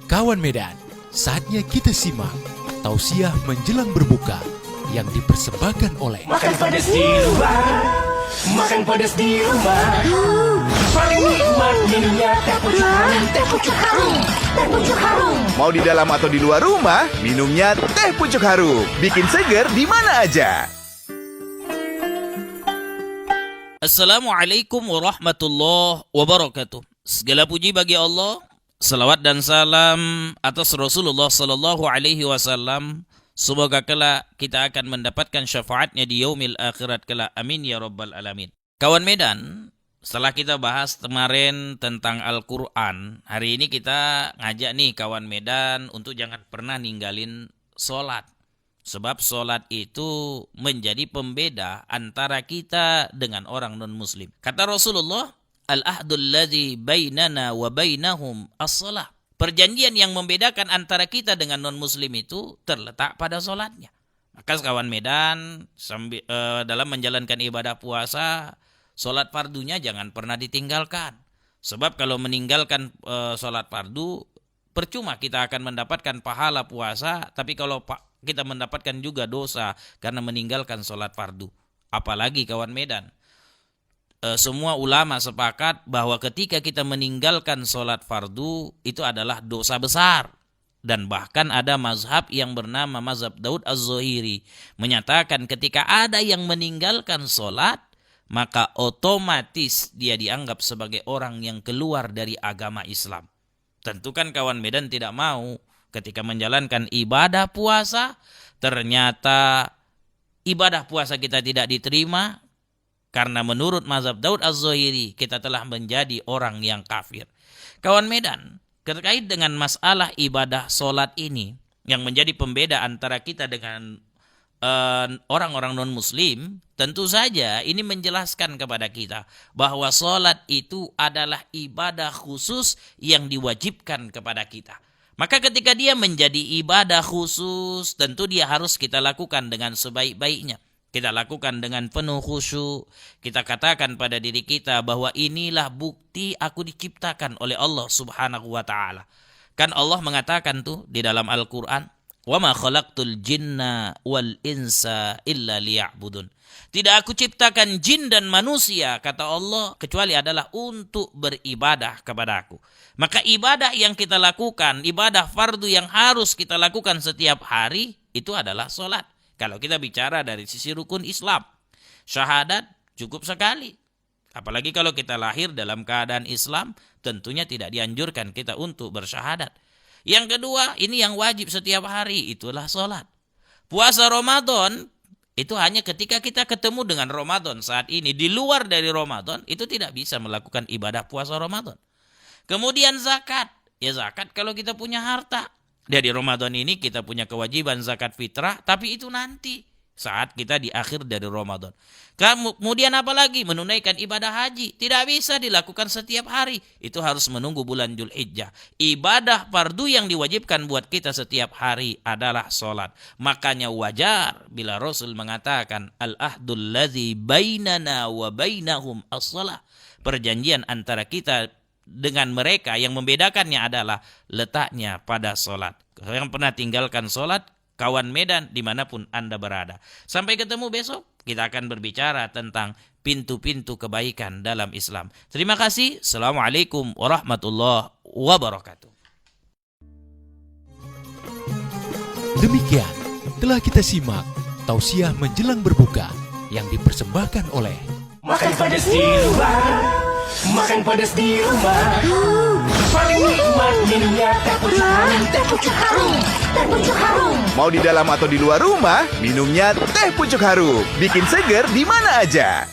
Kawan Medan, saatnya kita simak tausiah menjelang berbuka yang dipersembahkan oleh Makan pedas di luar, makan pedas di rumah. Paling nikmat minumnya teh pucuk harum, teh pucuk harum, teh pucuk harum. Mau di dalam atau di luar rumah, minumnya teh pucuk harum. Bikin seger di mana aja. Assalamualaikum warahmatullahi wabarakatuh. Segala puji bagi Allah, salawat dan salam atas Rasulullah sallallahu alaihi wasallam. Semoga kelak kita akan mendapatkan syafaatnya di yaumil akhirat kelak. Amin ya rabbal alamin. Kawan Medan, setelah kita bahas kemarin tentang Al-Quran, hari ini kita ngajak nih kawan Medan untuk jangan pernah ninggalin sholat. Sebab sholat itu menjadi pembeda antara kita dengan orang non-muslim. Kata Rasulullah, Al-ahdul ladzi bainana wa bainahum as-salah. Perjanjian yang membedakan antara kita dengan non-muslim itu terletak pada sholatnya. Maka kawan Medan, dalam menjalankan ibadah puasa, sholat fardunya jangan pernah ditinggalkan. Sebab kalau meninggalkan sholat fardu, percuma kita akan mendapatkan pahala puasa, tapi kalau kita mendapatkan juga dosa karena meninggalkan sholat fardu. Apalagi kawan Medan, semua ulama sepakat bahwa ketika kita meninggalkan sholat fardu itu adalah dosa besar. Dan bahkan ada mazhab yang bernama mazhab Daud Az-Zahiri menyatakan ketika ada yang meninggalkan sholat, maka otomatis dia dianggap sebagai orang yang keluar dari agama Islam. Tentu kan kawan Medan tidak mau ketika menjalankan ibadah puasa, ternyata ibadah puasa kita tidak diterima, karena menurut mazhab Daud Az-Zahiri kita telah menjadi orang yang kafir. Kawan Medan, terkait dengan masalah ibadah sholat ini, yang menjadi pembeda antara kita dengan orang-orang non-muslim, tentu saja ini menjelaskan kepada kita bahwa sholat itu adalah ibadah khusus yang diwajibkan kepada kita. Maka ketika dia menjadi ibadah khusus, tentu dia harus kita lakukan dengan sebaik-baiknya. Kita lakukan dengan penuh khusyuk. Kita katakan pada diri kita bahwa inilah bukti aku diciptakan oleh Allah subhanahu wa ta'ala. Kan Allah mengatakan tuh di dalam Al-Quran, وَمَا خَلَقْتُ الْجِنَّ وَالْإِنسَ إِلَّا لِيَعْبُدُونَ. Tidak aku ciptakan jin dan manusia, kata Allah, kecuali adalah untuk beribadah kepada aku. Maka ibadah yang kita lakukan, ibadah fardu yang harus kita lakukan setiap hari, itu adalah sholat. Kalau kita bicara dari sisi rukun Islam, syahadat cukup sekali. Apalagi kalau kita lahir dalam keadaan Islam, tentunya tidak dianjurkan kita untuk bersyahadat. Yang kedua, ini yang wajib setiap hari, itulah sholat. Puasa Ramadan, itu hanya ketika kita ketemu dengan Ramadan saat ini. Di luar dari Ramadan, itu tidak bisa melakukan ibadah puasa Ramadan. Kemudian zakat. Ya zakat kalau kita punya harta. Dari Ramadan ini kita punya kewajiban zakat fitrah, tapi itu nanti saat kita di akhir dari Ramadan. Kemudian apa lagi? Menunaikan ibadah haji. Tidak bisa dilakukan setiap hari. Itu harus menunggu bulan Dzulhijjah. Ibadah fardu yang diwajibkan buat kita setiap hari adalah sholat. Makanya wajar bila Rasul mengatakan Al-ahdul ladzi bainana wa bainahum as-salah. Perjanjian antara kita dengan mereka yang membedakannya adalah letaknya pada sholat. Yang pernah tinggalkan sholat, kawan Medan dimanapun Anda berada. Sampai ketemu besok, kita akan berbicara tentang pintu-pintu kebaikan dalam Islam. Terima kasih. Assalamualaikum warahmatullahi wabarakatuh. Demikian telah kita simak tausiah menjelang berbuka yang dipersembahkan oleh Makan pedas di luar, makan pedas di rumah. Paling nikmat minumnya teh pucuk harum, teh pucuk harum, teh pucuk harum. Mau di dalam atau di luar rumah, minumnya teh pucuk harum. Bikin seger di mana aja.